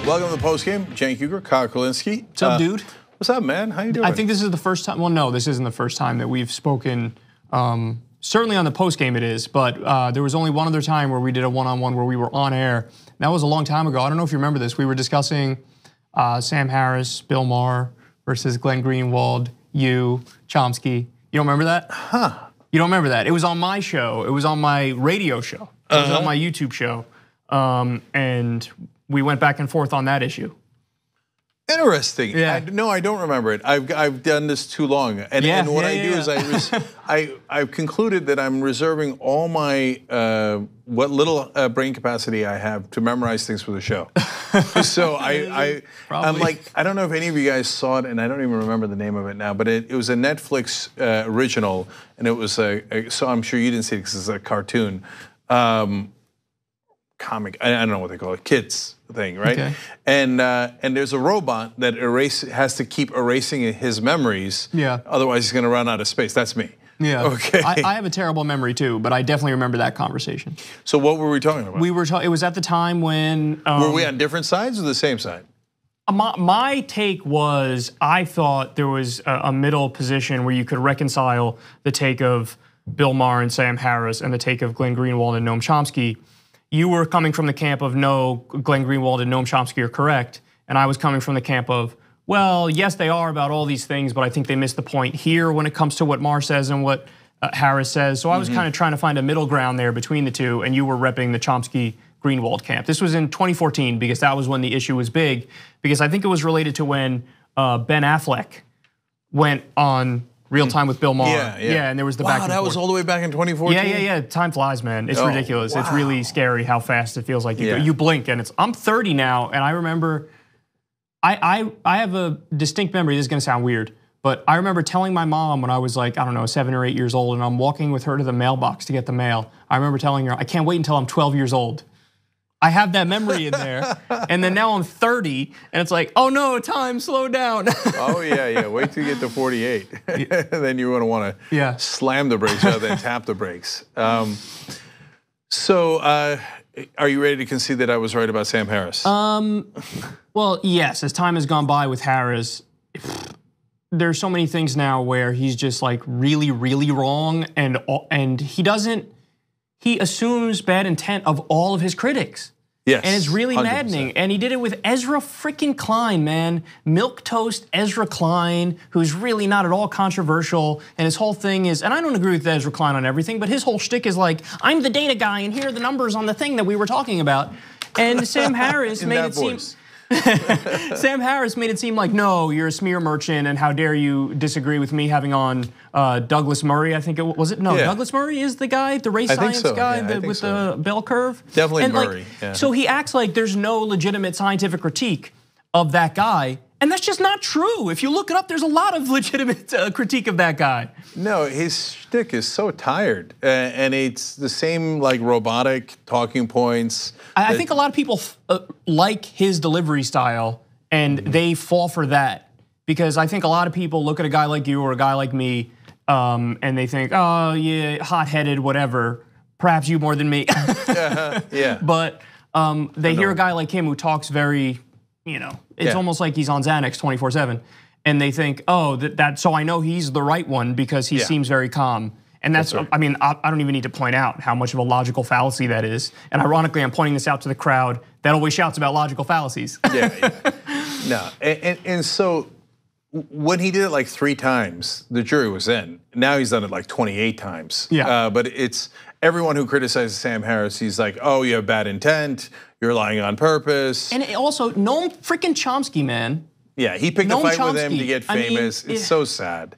right, welcome to the Postgame. Cenk, Kulinski. What's up, dude? What's up, man? How you doing? I think this is the first time. Well, no, this isn't the first time that we've spoken. Certainly on the Postgame it is, but there was only one other time where we did a one-on-one where we were on air. That was a long time ago. I don't know if you remember this. We were discussing Sam Harris, Bill Maher versus Glenn Greenwald, you, Chomsky. You don't remember that? Huh. You don't remember that? It was on my show. It was on my radio show. It was on my YouTube show. And we went back and forth on that issue. Interesting. Yeah. No, I don't remember it. I've done this too long, and what I do is I've concluded that I'm reserving all my what little brain capacity I have to memorize things for the show. So I'm like, I don't know if any of you guys saw it, and I don't even remember the name of it now, but it was a Netflix original, and it was so I'm sure you didn't see it because it's a cartoon. Comic, I don't know what they call it, kids thing, right? Okay. And there's a robot that has to keep erasing his memories. Yeah. Otherwise, he's going to run out of space. That's me. Yeah. Okay. I have a terrible memory too, but I definitely remember that conversation. So what were we talking about? We were. It was at the time when. Were we on different sides or the same side? My take was I thought there was a middle position where you could reconcile the take of Bill Maher and Sam Harris and the take of Glenn Greenwald and Noam Chomsky. You were coming from the camp of no, Glenn Greenwald and Noam Chomsky are correct, and I was coming from the camp of, well, yes, they are about all these things, but I think they missed the point here when it comes to what Maher says and what Harris says. So I was kind of trying to find a middle ground there between the two, and you were repping the Chomsky-Greenwald camp. This was in 2014 because that was when the issue was big, because I think it was related to when Ben Affleck went on Real Time with Bill Maher. Yeah, and there was the back and forth. Wow, that was all the way back in 2014? Yeah. Time flies, man. It's ridiculous. Wow. It's really scary how fast it feels like you blink and I'm 30 now, and I remember, I have a distinct memory, this is gonna sound weird, but I remember telling my mom when I was like, I don't know, 7 or 8 years old, and I'm walking with her to the mailbox to get the mail. I remember telling her, I can't wait until I'm 12 years old. I have that memory in there, and then now I'm 30, and it's like, oh no, time, slow down. Oh yeah. Wait till you get to 48, then you're gonna want to slam the brakes rather than tap the brakes. So, are you ready to concede that I was right about Sam Harris? Well, yes. As time has gone by with Harris, there's so many things now where he's just like really, really wrong, and he assumes bad intent of all of his critics. Yes, and it's really 100%. maddening. And he did it with Ezra freaking Klein, man. Milquetoast Ezra Klein, who's really not at all controversial. And his whole thing is, and I don't agree with Ezra Klein on everything, but his whole shtick is like, I'm the data guy, and here are the numbers on the thing that we were talking about. And Sam Harris made it seem. Sam Harris made it seem like, no, you're a smear merchant, and how dare you disagree with me having on Douglas Murray, I think it was. No, Douglas Murray is the guy, the race science guy with the bell curve? Definitely Murray, So he acts like there's no legitimate scientific critique of that guy, and that's just not true. If you look it up, there's a lot of legitimate critique of that guy. No, his shtick is so tired, and it's the same like robotic talking points. I think a lot of people like his delivery style, and they fall for that, because I think a lot of people look at a guy like you or a guy like me, and they think, oh yeah, hot-headed, whatever. Perhaps you more than me. Yeah. But they hear a guy like him who talks very, it's almost like he's on Xanax 24/7, and they think, oh, so I know he's the right one because he seems very calm. And that's right. I mean, I don't even need to point out how much of a logical fallacy that is. And ironically, I'm pointing this out to the crowd that always shouts about logical fallacies. No, and so when he did it like 3 times, the jury was in. Now he's done it like 28 times. Yeah. But it's everyone who criticizes Sam Harris, he's like, oh, you have bad intent, you're lying on purpose. And also, Noam freaking Chomsky, man. Yeah, he picked a fight with him to get famous. I mean, it's so sad.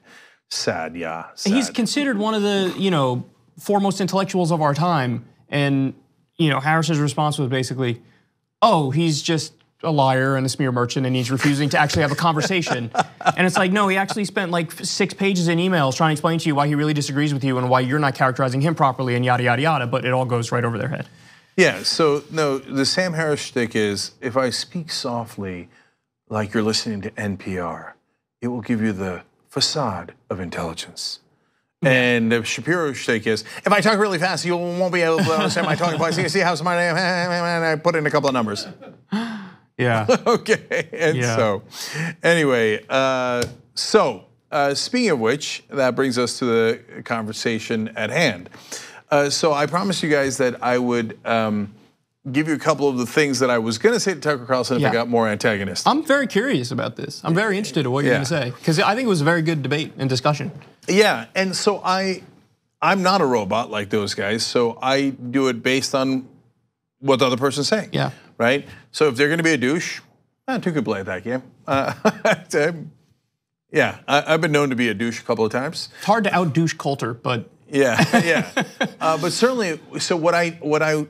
Sad. He's considered one of the, foremost intellectuals of our time. And, Harris's response was basically, oh, he's just a liar and a smear merchant, and he's refusing to actually have a conversation. And it's like, no, he actually spent like 6 pages in emails trying to explain to you why he really disagrees with you and why you're not characterizing him properly and yada, yada, yada, but it all goes right over their head. Yeah, so no, the Sam Harris shtick is, if I speak softly like you're listening to NPR, it will give you the facade of intelligence. And the Shapiro shtick is, if I talk really fast, you won't be able to understand my talking points. You can see how smart I am, and I put in a couple of numbers. Yeah. Okay. And so, anyway, speaking of which, that brings us to the conversation at hand. So I promised you guys that I would give you a couple of the things that I was going to say to Tucker Carlson if I got more antagonistic. I'm very curious about this. I'm very interested in what you're going to say, because I think it was a very good debate and discussion. Yeah, and so I'm not a robot like those guys, so I do it based on what the other person's saying. Yeah. Right? So if they're going to be a douche, two could play at that game. I've been known to be a douche a couple of times. It's hard to out-douche Coulter, but... Yeah. But certainly, so what I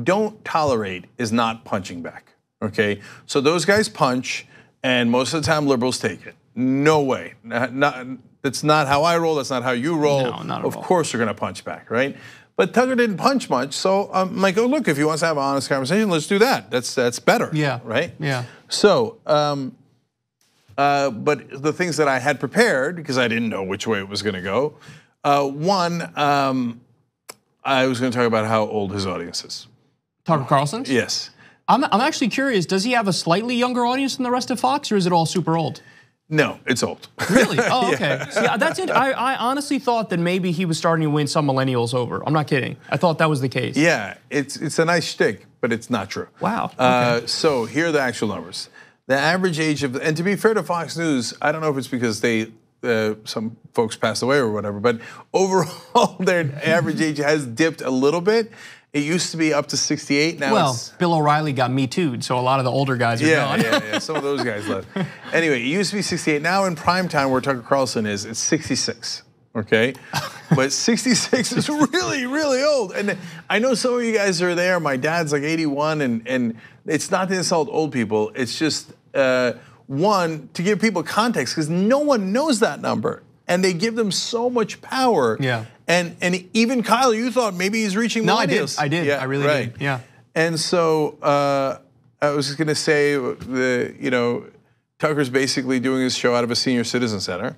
don't tolerate is not punching back, okay? So those guys punch, and most of the time liberals take it. No way. That's not how I roll, that's not how you roll. No, not at all. Of course you're gonna punch back, right? But Tucker didn't punch much, so I'm like, oh look, if he wants to have an honest conversation, let's do that. That's better, right? Yeah. So, but the things that I had prepared, because I didn't know which way it was gonna go, one, I was gonna talk about how old his audience is. Tucker Carlson's? Yes. I'm actually curious, does he have a slightly younger audience than the rest of Fox, or is it all super old? No, it's old. Really? Oh, okay. See, that's it. I honestly thought that maybe he was starting to win some millennials over. I'm not kidding. I thought that was the case. Yeah, it's a nice shtick, but it's not true. Wow. Okay. So here are the actual numbers. The average age of, and to be fair to Fox News, I don't know if it's because some folks passed away or whatever, but overall their average age has dipped a little bit. It used to be up to 68. Now Bill O'Reilly got Me Too'd, so a lot of the older guys are gone. Yeah. Some of those guys left. Anyway, it used to be 68. Now in prime time, where Tucker Carlson is, it's 66. Okay, but 66 is really, really old. And I know some of you guys are there. My dad's like 81, and it's not to insult old people. It's just one, to give people context, because no one knows that number, and they give them so much power. Yeah. And even Kyle, you thought maybe he's reaching millennials. No, I did. I really did. Yeah. And so I was just going to say, Tucker's basically doing his show out of a senior citizen center.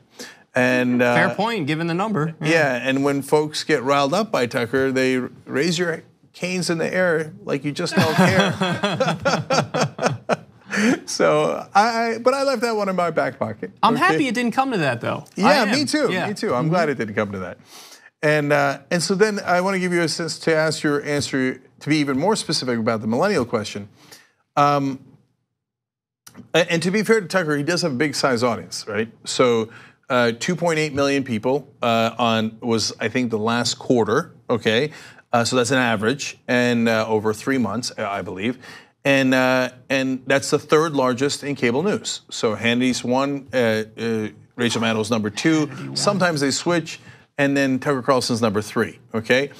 And fair point, given the number. Yeah, and when folks get riled up by Tucker, they raise your canes in the air like you just don't care. So but I left that one in my back pocket. I'm happy it didn't come to that though. Yeah, me too. Me too. I'm glad it didn't come to that. And so then I want to give you a sense to ask your answer to be even more specific about the millennial question. And to be fair to Tucker, he does have a big size audience, right? So 2.8 million people was I think the last quarter. Okay, so that's an average, and over 3 months, I believe. And that's the third largest in cable news. So Hannity's one, Rachel Maddow's number 2. Sometimes they switch, and then Tucker Carlson's number 3. Okay,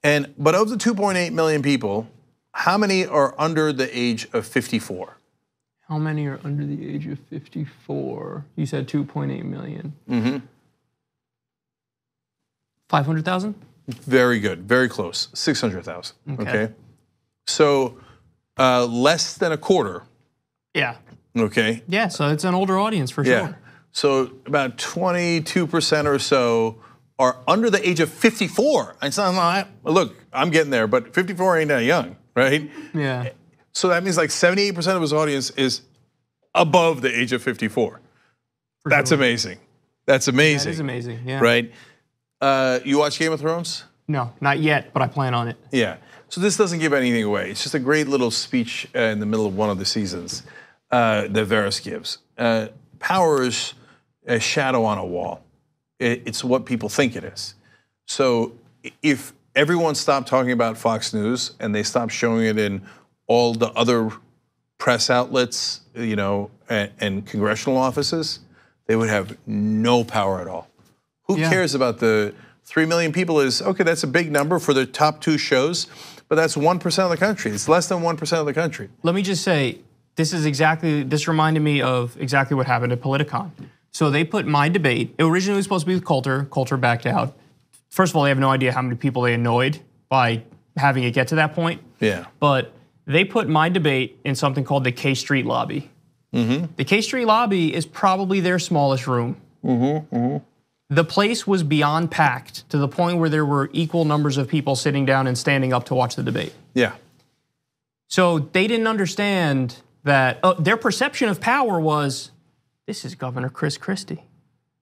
but of the 2.8 million people, how many are under the age of 54? How many are under the age of 54? You said 2.8 million. Mm-hmm. 500,000? Very good, very close. 600,000. Okay. So less than a quarter. Yeah. Okay. Yeah, so it's an older audience for sure. So about 22% or so are under the age of 54. It's not, look, I'm getting there, but 54 ain't that young, right? Yeah. So that means like 78% of his audience is above the age of 54. That's amazing. That's amazing. That is amazing, yeah. Right? You watch Game of Thrones? No, not yet, but I plan on it. Yeah. So this doesn't give anything away. It's just a great little speech in the middle of one of the seasons that Varys gives. Power is a shadow on a wall. It's what people think it is. So if everyone stopped talking about Fox News and they stopped showing it in all the other press outlets, and congressional offices, they would have no power at all. Who cares about the 3 million people? Okay, that's a big number for the top 2 shows, but that's 1% of the country. It's less than 1% of the country. Let me just say, this reminded me of exactly what happened at Politicon. So they put my debate, it originally was supposed to be with Coulter backed out. First of all, they have no idea how many people they annoyed by having it get to that point. Yeah. But they put my debate in something called the K Street Lobby. Mm-hmm. The K Street Lobby is probably their smallest room. Mm-hmm. Mm-hmm. The place was beyond packed to the point where there were equal numbers of people sitting down and standing up to watch the debate. Yeah. So they didn't understand that their perception of power was, this is Governor Chris Christie.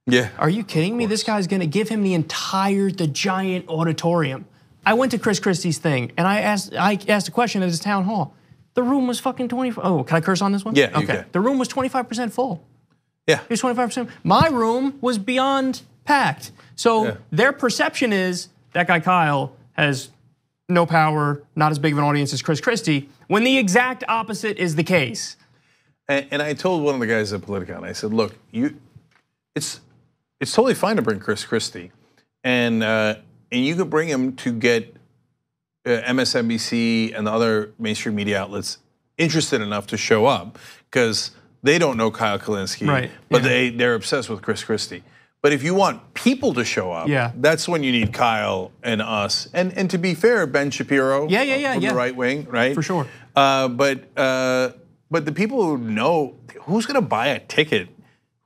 Yeah. Are you kidding me? This guy's going to give him the giant auditorium. I went to Chris Christie's thing and I asked a question at his town hall. The room was fucking 25. Oh, can I curse on this one? Yeah, okay. The room was 25% full. Yeah. It was 25%. My room was beyond packed. So their perception is that guy Kyle has no power, not as big of an audience as Chris Christie, when the exact opposite is the case. And I told one of the guys at Politicon, I said, look, it's totally fine to bring Chris Christie, and you could bring him to get MSNBC and the other mainstream media outlets interested enough to show up, because they don't know Kyle Kulinski, right. but they're obsessed with Chris Christie. But if you want people to show up, that's when you need Kyle and us. And to be fair, Ben Shapiro from the right wing, right? For sure. But the people who know, who's going to buy a ticket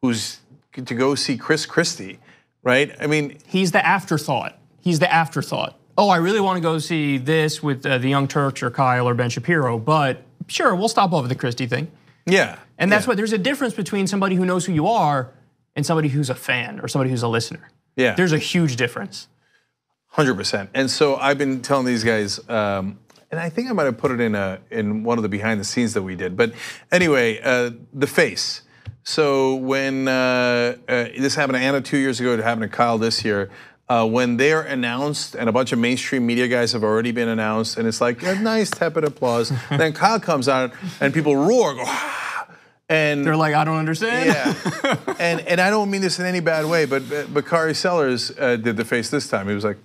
who's to go see Chris Christie, right? I mean, he's the afterthought. He's the afterthought. Oh, I really want to go see this with the Young Turks or Kyle or Ben Shapiro, but sure, we'll stop over the Christie thing. Yeah. And that's what, there's a difference between somebody who knows who you are and somebody who's a fan or somebody who's a listener. Yeah. There's a huge difference. 100%. And so I've been telling these guys, and I think I might have put it in one of the behind the scenes that we did. But anyway, the face. So when this happened to Anna 2 years ago, it happened to Kyle this year. When they're announced, and a bunch of mainstream media guys have already been announced, and it's like a nice tepid applause. Then Kyle comes out, and people roar, go, ah, and they're like, I don't understand. Yeah, and I don't mean this in any bad way, but Bakari Sellers did the face this time. He was like,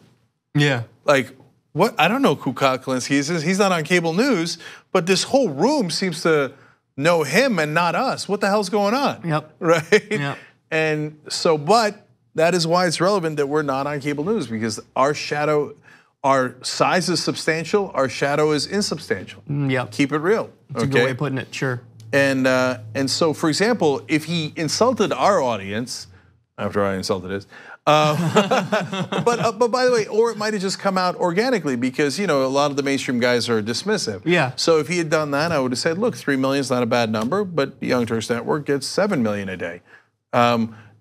yeah, like, what? I don't know who Kyle Kulinski is. He's not on cable news, but this whole room seems to know him and not us. What the hell's going on? Yep. Right. Yep. And so, but that is why it's relevant that we're not on cable news, because our size is substantial, our shadow is insubstantial. Yep. Keep it real. That's a good way of putting it, sure. And so, for example, if he insulted our audience, after I insulted his, but by the way, or it might have just come out organically, because a lot of the mainstream guys are dismissive. Yeah. So if he had done that, I would have said, look, 3 million is not a bad number, but Young Turks Network gets 7 million a day.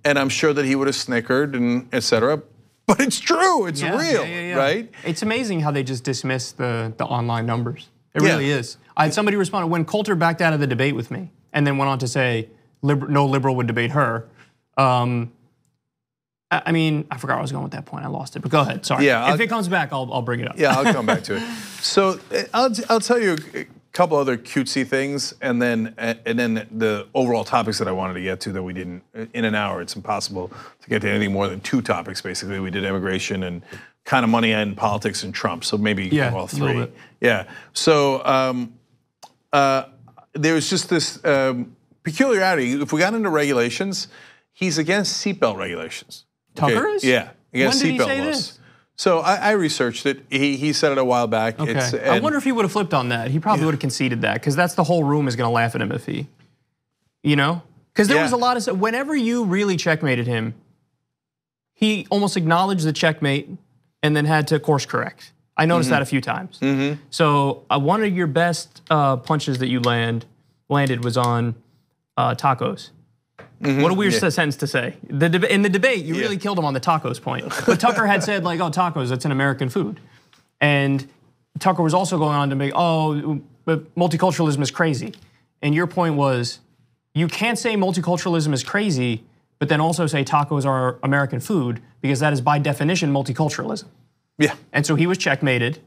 And I'm sure that he would have snickered and et cetera. But it's true, it's real, right? It's amazing how they just dismiss the online numbers. It really is. I had somebody respond when Coulter backed out of the debate with me, and then went on to say no liberal would debate her. I mean, I forgot where I was going with that point. I lost it, but go ahead. Sorry. Yeah, if it comes back, I'll bring it up. Yeah, I'll come back to it. So I'll tell you a couple other cutesy things, and then the overall topics that I wanted to get to that we didn't in an hour. It's impossible to get to anything more than 2 topics. Basically, we did immigration and kind of money and politics and Trump. So maybe all 3. A little bit. Yeah. So there's just this peculiarity. If we got into regulations, he's against seatbelt regulations. Tucker is? Yeah, against when did he seatbelt say laws. This? So I researched it. He said it a while back. Okay. I wonder if he would have flipped on that. He probably would have conceded that, because that's the whole room is going to laugh at him if he, because there was a lot of, whenever you really checkmated him, he almost acknowledged the checkmate and then had to course correct. I noticed that a few times. So one of your best punches that you landed was on tacos. What a weird sentence to say. In the debate, you really killed him on the tacos point. But Tucker had said, like, oh, tacos, that's an American food. And Tucker was also going on to make, oh, but multiculturalism is crazy. And your point was, you can't say multiculturalism is crazy, but then also say tacos are American food, because that is by definition multiculturalism. Yeah. And so he was checkmated.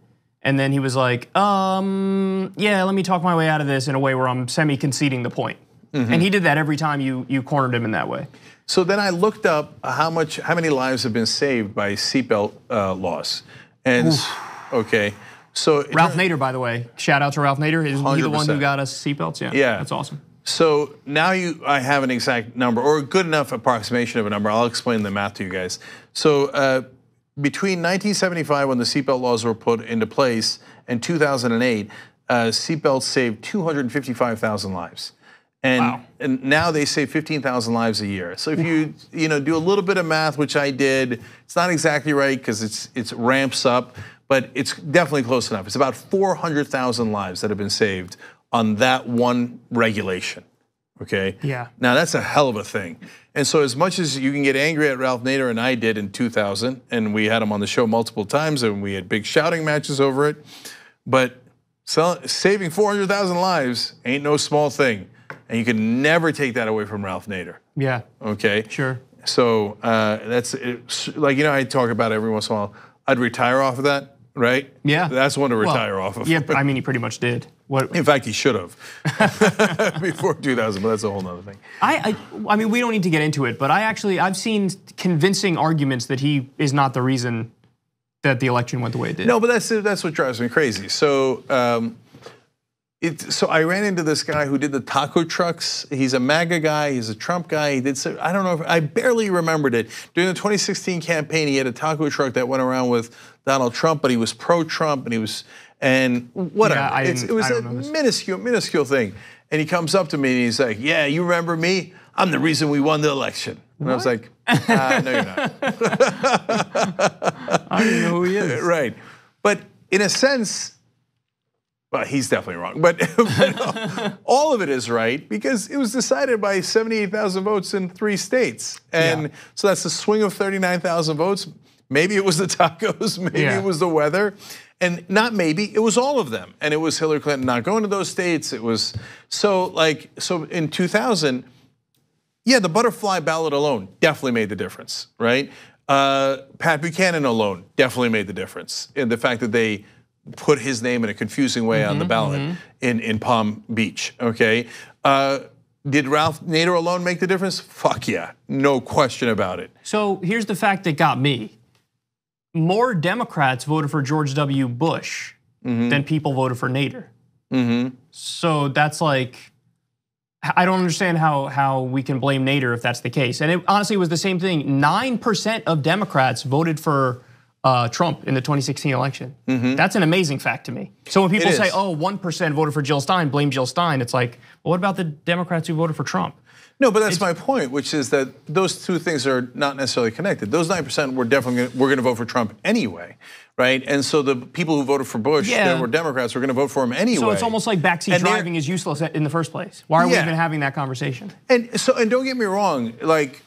And then he was like, yeah, let me talk my way out of this in a way where I'm semi-conceding the point. And he did that every time you cornered him in that way. So then I looked up how many lives have been saved by seatbelt laws, and okay, so Ralph Nader, by the way, shout out to Ralph Nader. Is he the one who got us seatbelts? Yeah, that's awesome. So now I have an exact number, or a good enough approximation of a number. I'll explain the math to you guys. So between 1975, when the seatbelt laws were put into place, and 2008, seatbelts saved 255,000 lives. And now they save 15,000 lives a year. So if you do a little bit of math, which I did, it's not exactly right because it ramps up, but it's definitely close enough. It's about 400,000 lives that have been saved on that one regulation. Okay. Yeah. Now that's a hell of a thing. And so as much as you can get angry at Ralph Nader, and I did in 2000, and we had him on the show multiple times, and we had big shouting matches over it, but saving 400,000 lives ain't no small thing, and you can never take that away from Ralph Nader. Yeah. Okay. Sure. So that's like, you know, I talk about it every once in a while. I'd retire off of that, right? Yeah. That's one to retire off of. Yeah, I mean, he pretty much did. What? In fact, he should have before 2000, but that's a whole nother thing. I mean, we don't need to get into it, but I've seen convincing arguments that he is not the reason that the election went the way it did. No, but that's what drives me crazy. So so I ran into this guy who did the taco trucks. He's a MAGA guy. He's a Trump guy. He did. I don't know. I barely remembered it. During the 2016 campaign, he had a taco truck that went around with Donald Trump, but he was pro-Trump, and whatever. Yeah, it was a minuscule thing. And he comes up to me and he's like, "Yeah, you remember me? I'm the reason we won the election." And what? I was like, "No, you're not." I don't even know who he is. Right, but in a sense. Well, he's definitely wrong, but all of it is right because it was decided by 78,000 votes in 3 states. And so that's a swing of 39,000 votes. Maybe it was the tacos, maybe it was the weather, and not maybe, it was all of them. And it was Hillary Clinton not going to those states. It was, so in 2000, the butterfly ballot alone definitely made the difference, right? Pat Buchanan alone definitely made the difference in the fact that they put his name in a confusing way on the ballot in Palm Beach, okay? Did Ralph Nader alone make the difference? Fuck yeah, no question about it. So here's the fact that got me. More Democrats voted for George W. Bush than people voted for Nader. So that's like, I don't understand how we can blame Nader if that's the case. And it honestly was the same thing. 9% of Democrats voted for Trump in the 2016 election. That's an amazing fact to me. So when people say, oh, 1% voted for Jill Stein, blame Jill Stein, it's like, well, what about the Democrats who voted for Trump? No, but that's my point, which is that those two things are not necessarily connected. Those 9% were definitely going to vote for Trump anyway, right? And so the people who voted for Bush that were Democrats were going to vote for him anyway. So it's almost like backseat driving is useless in the first place. Why are we even having that conversation? And don't get me wrong, like,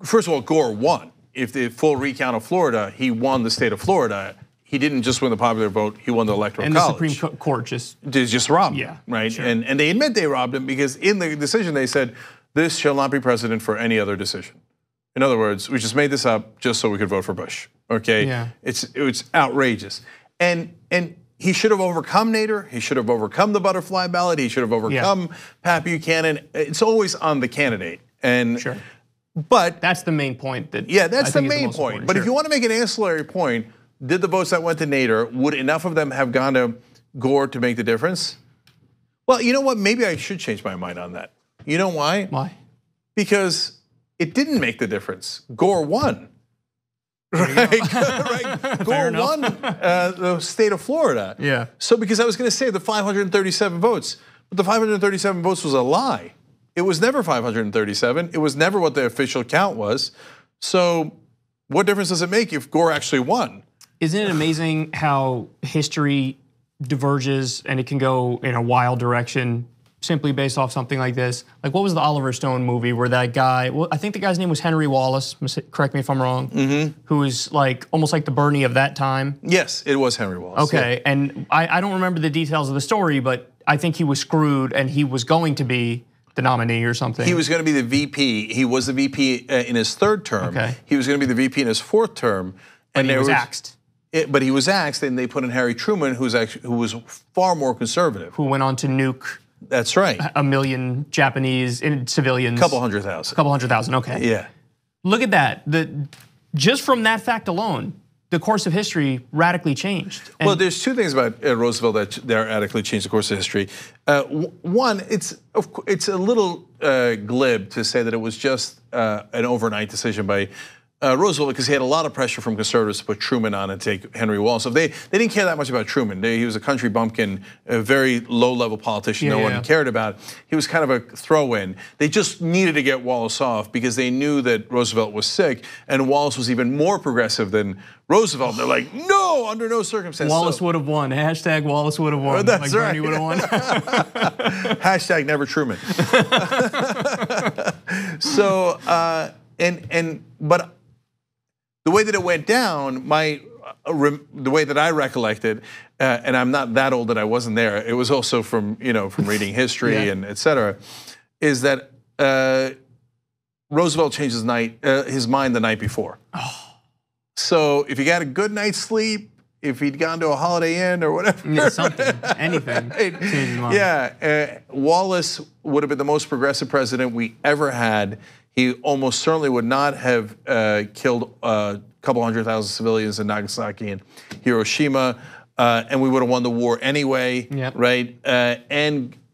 first of all, Gore won. If the full recount of Florida, he won the state of Florida. He didn't just win the popular vote, he won the electoral college. And the Supreme Court just robbed him, right? Sure. And they admit they robbed him because in the decision they said, this shall not be precedent for any other decision. In other words, we just made this up just so we could vote for Bush, okay? Yeah. It's outrageous. And he should have overcome Nader, he should have overcome the butterfly ballot, he should have overcome Pat Buchanan. It's always on the candidate. And but that's the main point. That's the main point. But if you want to make an ancillary point, did the votes that went to Nader, would enough of them have gone to Gore to make the difference? Well, you know what? Maybe I should change my mind on that. You know why? Why? Because it didn't make the difference. Gore won. Right? Gore won the state of Florida. Yeah. So because I was going to say the 537 votes, but the 537 votes was a lie. It was never 537. It was never what the official count was. So what difference does it make if Gore actually won? Isn't it amazing how history diverges and it can go in a wild direction simply based off something like this? Like, what was the Oliver Stone movie where that guy, well, I think the guy's name was Henry Wallace, correct me if I'm wrong, who was like almost like the Bernie of that time? Yes, it was Henry Wallace. Okay, and I don't remember the details of the story, but I think he was screwed and he was going to be the nominee or something. He was going to be the VP. He was the VP in his 3rd term. Okay. He was going to be the VP in his 4th term. And he was axed. But he was axed, and they put in Harry Truman, who was far more conservative. Who went on to nuke. That's right. 1 million Japanese civilians. Couple 100,000. Couple 100,000. Okay. Yeah. Look at that. Just from that fact alone, the course of history radically changed. And well, there's 2 things about Roosevelt that radically changed the course of history. One, it's a little glib to say that it was just an overnight decision by Roosevelt, because he had a lot of pressure from conservatives to put Truman on and take Henry Wallace. So they didn't care that much about Truman. He was a country bumpkin, a very low-level politician no one cared about. He was kind of a throw-in. They just needed to get Wallace off because they knew that Roosevelt was sick, and Wallace was even more progressive than Roosevelt. They're like, no, under no circumstances. Wallace would have won. Hashtag Wallace would have won. That's right. Bernie would have won. Hashtag never Truman. So, but the way that it went down, the way that I recollect it, and I'm not that old that I wasn't there. It was also from reading history and et cetera, is that Roosevelt changed his mind the night before. So if he got a good night's sleep, if he'd gone to a Holiday Inn or whatever, something, anything, changed his mind. Yeah, Wallace would have been the most progressive president we ever had. He almost certainly would not have killed a couple 100,000 civilians in Nagasaki and Hiroshima, and we would have won the war anyway, right?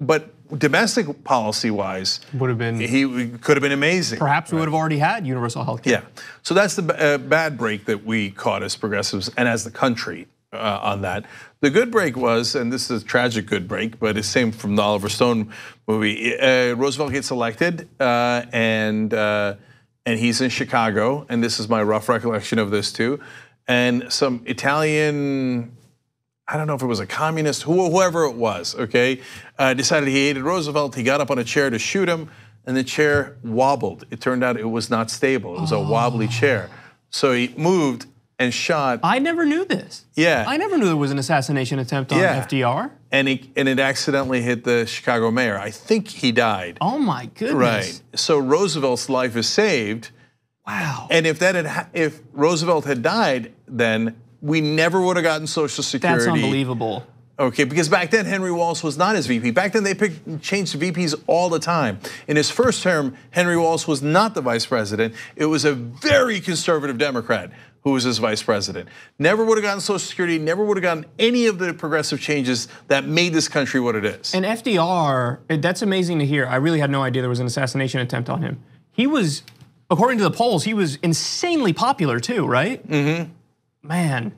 But domestic policy-wise, he could have been amazing. Perhaps we would have already had universal health care. Yeah, so that's the bad break that we caught as progressives and as the country on that. The good break was, and this is a tragic good break, but it's same from the Oliver Stone movie. Roosevelt gets elected, and he's in Chicago, and this is my rough recollection of this too. And some Italian, I don't know if it was a communist, whoever it was, okay, decided he hated Roosevelt. He got up on a chair to shoot him, and the chair wobbled. It turned out it was not stable. It was a wobbly chair. So he moved and shot. I never knew this. Yeah. I never knew there was an assassination attempt on FDR. And it accidentally hit the Chicago mayor. I think he died. Oh my goodness. Right. So Roosevelt's life is saved. Wow. And if Roosevelt had died, then we never would have gotten Social Security. That's unbelievable. Okay, because back then Henry Wallace was not his VP. Back then they changed VPs all the time. In his first term, Henry Wallace was not the vice president. It was a very conservative Democrat who was his vice president. Never would have gotten Social Security, never would have gotten any of the progressive changes that made this country what it is. And FDR, that's amazing to hear. I really had no idea there was an assassination attempt on him. He was, according to the polls, he was insanely popular too, right? Mm-hmm. Man,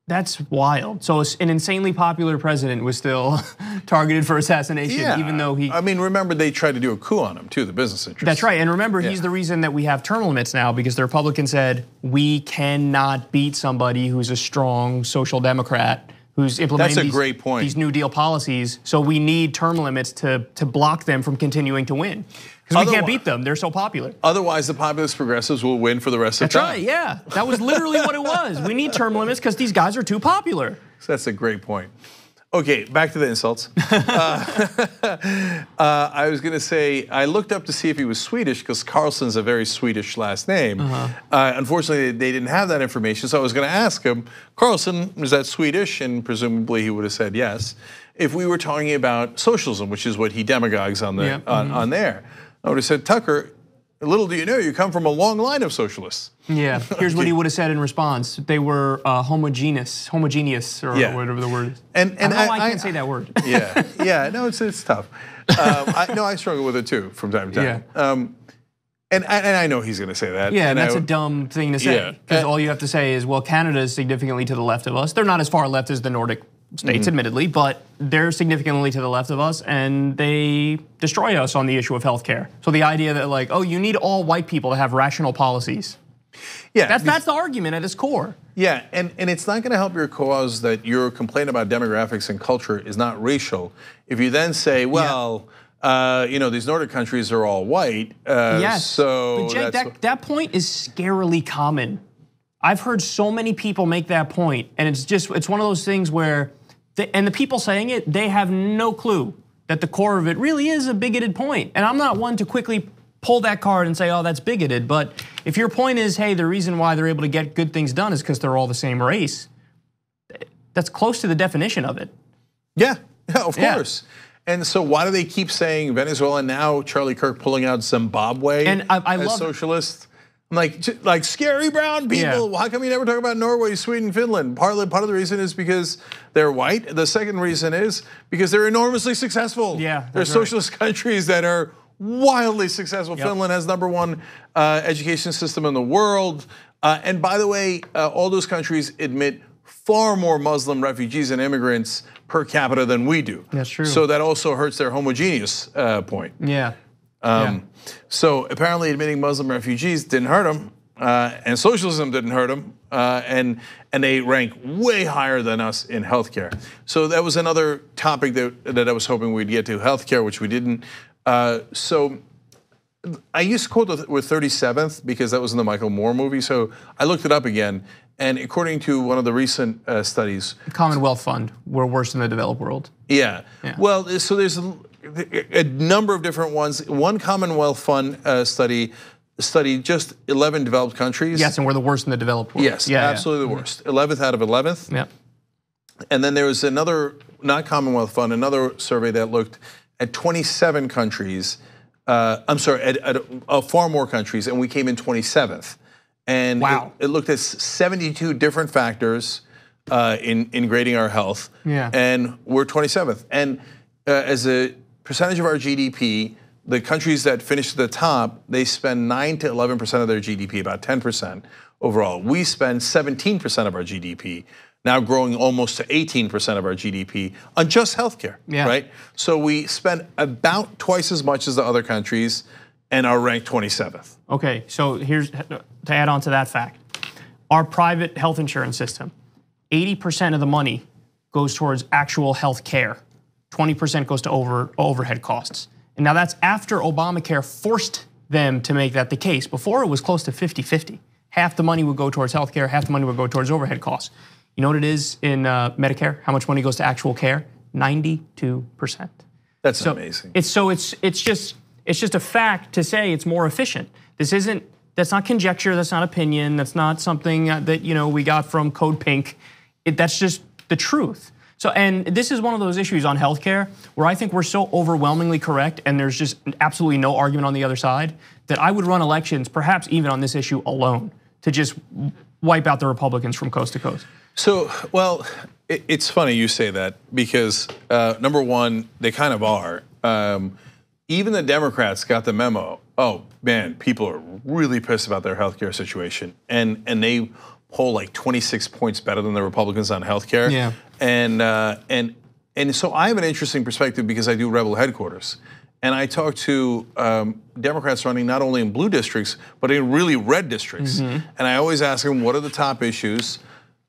that's wild. So an insanely popular president was still targeted for assassination, even though he... I mean, remember they tried to do a coup on him too, the business interests. That's right, and remember he's the reason that we have term limits now, because the Republicans said, we cannot beat somebody who's a strong social democrat who's implementing these New Deal policies, so we need term limits to block them from continuing to win. Because we can't beat them, they're so popular. Otherwise, the populist progressives will win for the rest of time. That's right, yeah. That was literally what it was. We need term limits because these guys are too popular. So that's a great point. Okay, back to the insults. I was gonna say, I looked up to see if he was Swedish because Carlson's a very Swedish last name. Unfortunately, they didn't have that information, so I was gonna ask him, Carlson, is that Swedish? And presumably he would have said yes. If we were talking about socialism, which is what he demagogues on on there. I would have said, Tucker, little do you know, you come from a long line of socialists. Yeah, here's what he would have said in response. They were homogeneous, or whatever the word is. And I can't say that word. Yeah, no, it's tough. I struggle with it too from time to time. Yeah. And I know he's gonna say that. Yeah, and that's a dumb thing to say. Because all you have to say is, well, Canada is significantly to the left of us. They're not as far left as the Nordic states, admittedly, but they're significantly to the left of us, and they destroy us on the issue of healthcare. So the idea that like, oh, you need all white people to have rational policies. Yeah, that's the argument at its core. Yeah, and it's not gonna help your cause that your complaint about demographics and culture is not racial. If you then say, well, these Nordic countries are all white, yes, so but Cenk, that point is scarily common. I've heard so many people make that point, and it's one of those things where, and the people saying it, they have no clue that the core of it really is a bigoted point. And I'm not one to quickly pull that card and say, oh, that's bigoted. But if your point is, hey, the reason why they're able to get good things done is because they're all the same race, that's close to the definition of it. Yeah, of course. And so why do they keep saying Venezuela now, Charlie Kirk pulling out Zimbabwe as socialist? Like scary brown people. Yeah. How come you never talk about Norway, Sweden, Finland? Part of the reason is because they're white. The second reason is because they're enormously successful. Yeah, they're socialist countries that are wildly successful. Yep. Finland has #1 education system in the world. And by the way, all those countries admit far more Muslim refugees and immigrants per capita than we do. That's true. So that also hurts their homogeneous point. Yeah. So apparently admitting Muslim refugees didn't hurt them, and socialism didn't hurt them, and they rank way higher than us in healthcare. So that was another topic that I was hoping we'd get to, healthcare, which we didn't. So I used to quote we're 37th because that was in the Michael Moore movie. So I looked it up again, and according to one of the recent studies, Commonwealth Fund, we're worse than the developed world. Yeah. Well, so there's a number of different ones. One Commonwealth Fund studied just 11 developed countries. Yes, and we're the worst in the developed world. Yes, absolutely the worst. 11th out of 11th. Yeah. And then there was another, not Commonwealth Fund, another survey that looked at 27 countries. I'm sorry, at far more countries, and we came in 27th. And wow. It looked at 72 different factors in grading our health. Yeah. And we're 27th. And as a percentage of our GDP, the countries that finished at the top, they spend 9 to 11% of their GDP, about 10% overall. We spend 17% of our GDP, now growing almost to 18% of our GDP on just healthcare, right? So we spend about twice as much as the other countries and are ranked 27th. Okay, so here's, to add on to that fact. Our private health insurance system, 80% of the money goes towards actual health care. 20% goes to overhead costs. And now that's after Obamacare forced them to make that the case. Before it was close to 50-50. Half the money would go towards healthcare, half the money would go towards overhead costs. You know what it is in Medicare? How much money goes to actual care? 92%. That's amazing. It's just a fact to say it's more efficient. That's not conjecture, that's not opinion, that's not something that we got from Code Pink. That's just the truth. So, and this is one of those issues on healthcare where I think we're so overwhelmingly correct and there's just absolutely no argument on the other side that I would run elections, perhaps even on this issue alone, to just wipe out the Republicans from coast to coast. So, well, it's funny you say that because number one, they kind of are. Even the Democrats got the memo. Oh man, people are really pissed about their healthcare situation, and they poll like 26 points better than the Republicans on healthcare. Yeah. And so I have an interesting perspective because I do Rebel headquarters, and I talk to Democrats running not only in blue districts but in really red districts, and I always ask them what are the top issues.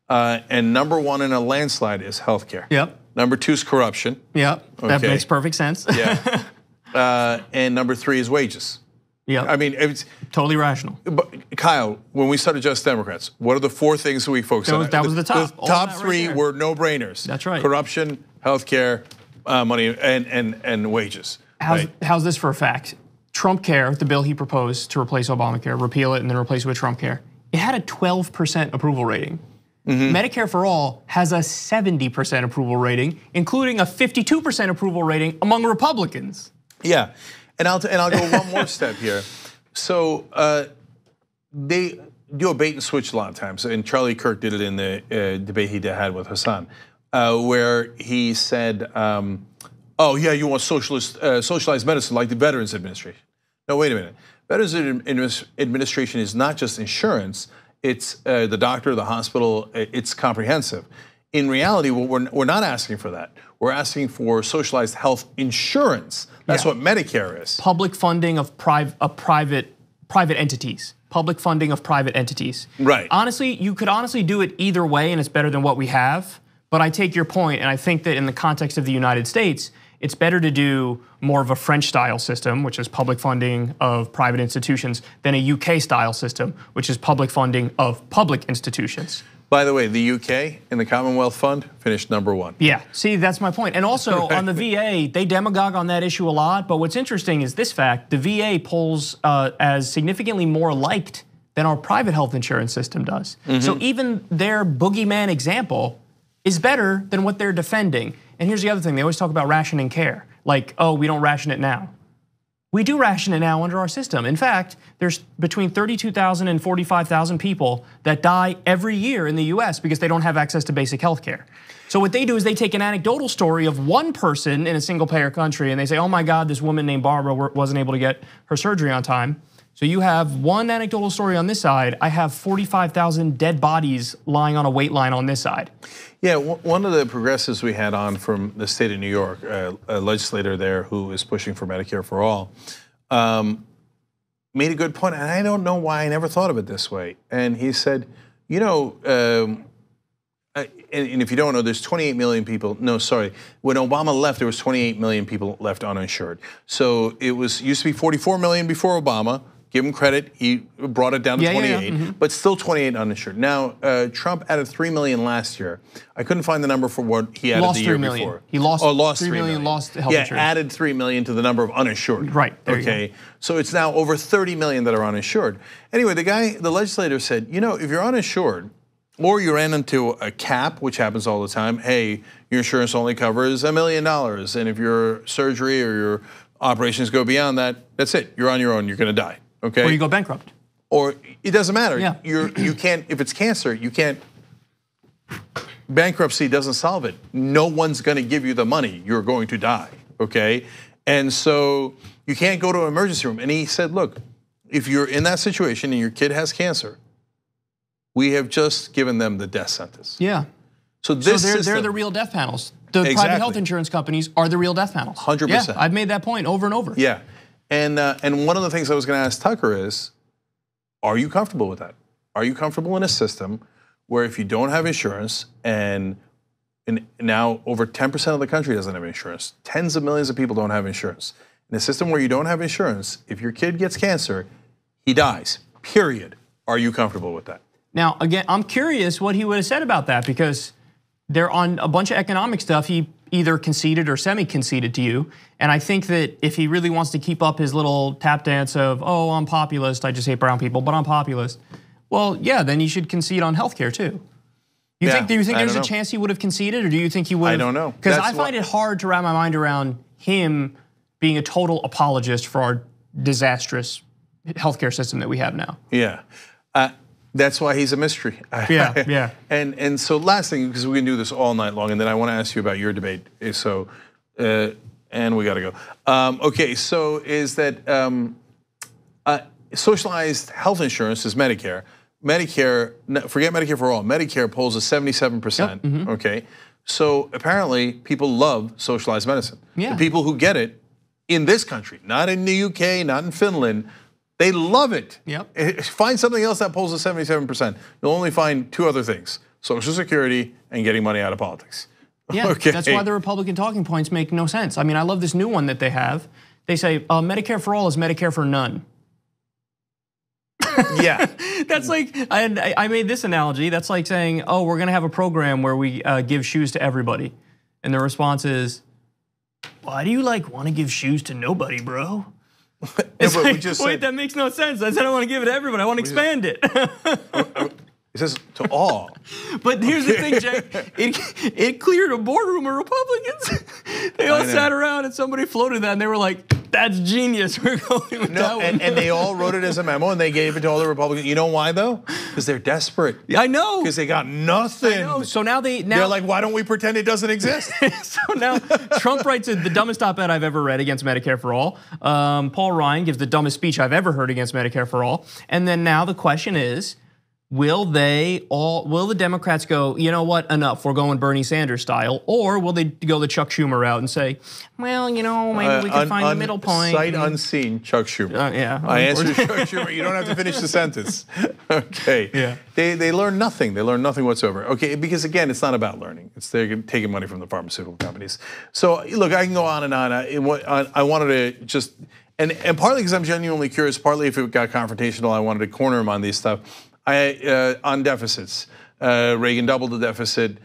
And number one in a landslide is healthcare. Yep. Number two is corruption. Yep. Okay. That makes perfect sense. Yeah. And number three is wages. Yeah. I mean, it's totally rational. But Kyle, when we started Just Democrats, what are the four things that we focus on? That was the top. The top three were no-brainers. That's right. Corruption, healthcare, money, and wages. How's this for a fact? Trump Care, the bill he proposed to replace Obamacare, repeal it and then replace it with Trump Care, it had a 12% approval rating. Medicare-For-All has a 70% approval rating, including a 52% approval rating among Republicans. Yeah, and I'll go one more step here. So they do a bait and switch a lot of times, and Charlie Kirk did it in the debate he had with Hassan, where he said, "Oh yeah, you want socialized medicine like the Veterans Administration." No, wait a minute. Veterans Administration is not just insurance. It's the doctor, the hospital, it's comprehensive. In reality, we're not asking for that. We're asking for socialized health insurance. That's what Medicare is. Public funding of private entities. Public funding of private entities. Right. Honestly, you could honestly do it either way and it's better than what we have. But I take your point, and I think that in the context of the United States, it's better to do more of a French-style system, which is public funding of private institutions, than a UK-style system, which is public funding of public institutions. By the way, the UK in the Commonwealth Fund finished #1. Yeah, see, that's my point. And also on the VA, they demagogue on that issue a lot, but what's interesting is this fact, the VA polls as significantly more liked than our private health insurance system does. So even their boogeyman example is better than what they're defending. And here's the other thing, they always talk about rationing care. Like, oh, we don't ration it now. We do ration it now under our system. In fact, there's between 32,000 and 45,000 people that die every year in the US because they don't have access to basic health care. So what they do is they take an anecdotal story of one person in a single payer country and they say, oh my God, this woman named Barbara wasn't able to get her surgery on time. So you have one anecdotal story on this side, I have 45,000 dead bodies lying on a wait line on this side. Yeah, one of the progressives we had on from the state of New York, a legislator there who is pushing for Medicare-For-All, made a good point, and I don't know why I never thought of it this way. And he said, you know, and if you don't know, there's 28 million people. No, sorry. When Obama left, there was 28 million people left uninsured. So it used to be 44 million before Obama. Give him credit, he brought it down to 28, but still 28 uninsured. Now, Trump added 3 million last year. I couldn't find the number for what he added the year before. He lost 3 million, lost health insurance. Yeah, added 3 million to the number of uninsured. Right, there okay, you go. So it's now over 30 million that are uninsured. Anyway, the legislator said, you know, if you're uninsured, or you ran into a cap, which happens all the time, hey, your insurance only covers $1 million, and if your surgery or your operations go beyond that, that's it, you're on your own, you're gonna die. Okay. Or you go bankrupt. Or it doesn't matter. Yeah. You can't, if it's cancer, you can't, bankruptcy doesn't solve it. No one's gonna give you the money, you're going to die, okay? And so you can't go to an emergency room. And he said, look, if you're in that situation and your kid has cancer, we have just given them the death sentence. Yeah. So this they're the real death panels. The private health insurance companies are the real death panels. 100%. Yeah, I've made that point over and over. Yeah. And one of the things I was going to ask Tucker is, are you comfortable with that? Are you comfortable in a system where if you don't have insurance, and now over 10% of the country doesn't have insurance, tens of millions of people don't have insurance. In a system where you don't have insurance, if your kid gets cancer, he dies, period. Are you comfortable with that? Now, again, I'm curious what he would have said about that, because they're on a bunch of economic stuff. He either conceded or semi-conceded to you. And I think that if he really wants to keep up his little tap dance of, oh, I'm populist, I just hate brown people, but I'm populist. Well, yeah, then you should concede on healthcare too. Do you think there's a chance he would have conceded, or do you think he would have? I don't know. Because I find it hard to wrap my mind around him being a total apologist for our disastrous healthcare system that we have now. Yeah. That's why he's a mystery. Yeah. And so last thing, because we can do this all night long, and then I want to ask you about your debate. So, and we got to go. Okay, so is that socialized health insurance is Medicare. Medicare, forget Medicare-For-All. Medicare pulls a 77%. Okay, so apparently people love socialized medicine. Yeah. The people who get it in this country, not in the UK, not in Finland. They love it. Yep. Find something else that pulls a 77%. You'll only find two other things: Social Security and getting money out of politics. Yeah, okay. That's why the Republican talking points make no sense. I mean, I love this new one that they have. They say Medicare for all is Medicare for none. Yeah. That's like, I made this analogy. That's like saying, oh, we're gonna have a program where we give shoes to everybody. And the response is, why do you want to give shoes to nobody, bro? It's like, wait, that makes no sense. I said I want to give it to everybody. I want to expand it. It says to all. But here's the thing, Cenk. It cleared a boardroom of Republicans. They all sat around and somebody floated that and they were like, that's genius. We're going with that one. And they all wrote it as a memo and they gave it to all the Republicans. You know why though? Because they're desperate. I know. Because they got nothing. I know. So now they're like, why don't we pretend it doesn't exist? So now Trump writes the dumbest op-ed I've ever read against Medicare-For-All. Paul Ryan gives the dumbest speech I've ever heard against Medicare-For-All. And then now the question is, will the Democrats go, you know what, enough, we're going Bernie Sanders style, or will they go the Chuck Schumer route and say, well, you know, maybe we can find the middle point. Sight unseen, Chuck Schumer. Yeah. I answered Chuck Schumer. You don't have to finish the sentence. Okay. Yeah. They learn nothing. They learn nothing whatsoever. Okay, because again, it's not about learning. It's they're taking money from the pharmaceutical companies. So look, I can go on and on. I wanted to just, and partly because I'm genuinely curious, partly if it got confrontational, I wanted to corner him on these stuff. On deficits, Reagan doubled the deficit.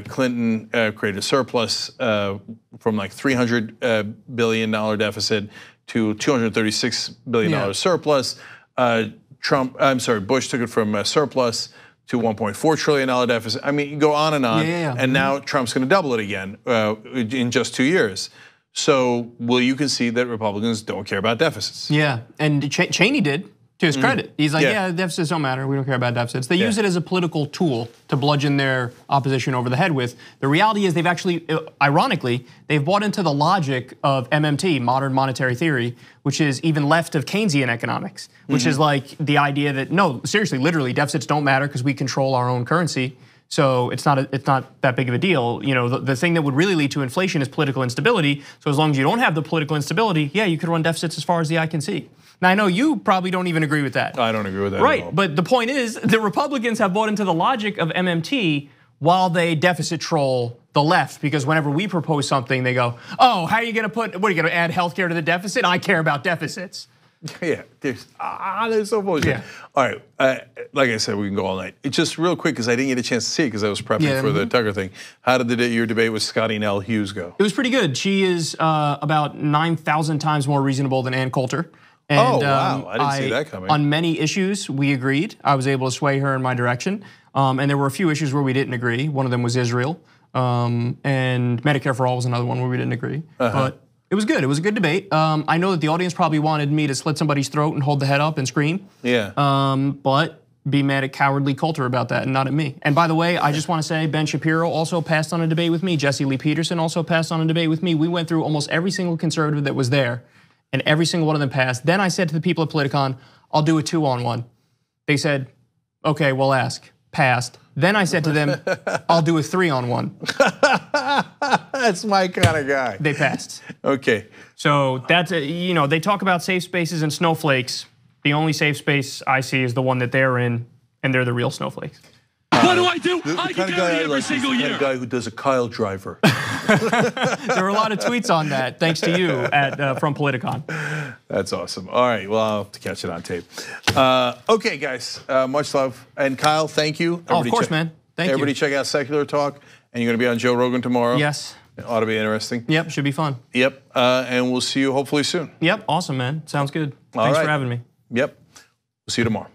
Clinton created a surplus from like $300 billion deficit to $236 billion surplus. Bush took it from a surplus to $1.4 trillion deficit. I mean, you go on, and now Trump's going to double it again in just 2 years. So will you concede that Republicans don't care about deficits? Yeah, and Cheney did, to his credit. He's like, yeah, deficits don't matter. We don't care about deficits. They use it as a political tool to bludgeon their opposition over the head with. The reality is they've actually, ironically, they've bought into the logic of MMT, modern monetary theory, which is even left of Keynesian economics, which is like the idea that, no, seriously, literally, deficits don't matter because we control our own currency. So it's not that big of a deal. You know, the thing that would really lead to inflation is political instability. So as long as you don't have the political instability, yeah, you could run deficits as far as the eye can see. Now I know you probably don't even agree with that. I don't agree with that right, at all. But the point is, the Republicans have bought into the logic of MMT while they deficit troll the left, because whenever we propose something, they go, oh, how are you going to what are you going to add healthcare to the deficit? I care about deficits. Yeah, there's so bullshit. Yeah. All right, like I said, we can go all night. It's just real quick because I didn't get a chance to see it because I was prepping for the Tucker thing. How did your debate with Scottie Nell Hughes go? It was pretty good. She is about 9,000 times more reasonable than Ann Coulter. And, wow, I didn't see that coming. On many issues, we agreed. I was able to sway her in my direction. And there were a few issues where we didn't agree. One of them was Israel. And Medicare-For-All was another one where we didn't agree. But it was good. It was a good debate. I know that the audience probably wanted me to slit somebody's throat and hold the head up and scream. Yeah. But be mad at cowardly Coulter about that and not at me. And by the way, I just want to say Ben Shapiro also passed on a debate with me. Jesse Lee Peterson also passed on a debate with me. We went through almost every single conservative that was there, and every single one of them passed. Then I said to the people at Politicon, I'll do a 2-on-1. They said, okay, we'll ask. Passed. Then I said to them, I'll do a 3-on-1. That's my kind of guy. They passed. Okay. So that's, you know, they talk about safe spaces and snowflakes. The only safe space I see is the one that they're in, and they're the real snowflakes. What do I do? The I kind get of guy every single year. The kind of guy who does a Kyle driver. There were a lot of tweets on that, thanks to you from Politicon. That's awesome. All right, well, I'll have to catch it on tape. Okay, guys, much love. And Kyle, thank you. Of course, man. Thank you. Everybody check out Secular Talk. And you're going to be on Joe Rogan tomorrow? Yes. It ought to be interesting. Yep, should be fun. Yep, and we'll see you hopefully soon. Yep, awesome, man. Sounds good. Thanks for having me. Yep, we'll see you tomorrow.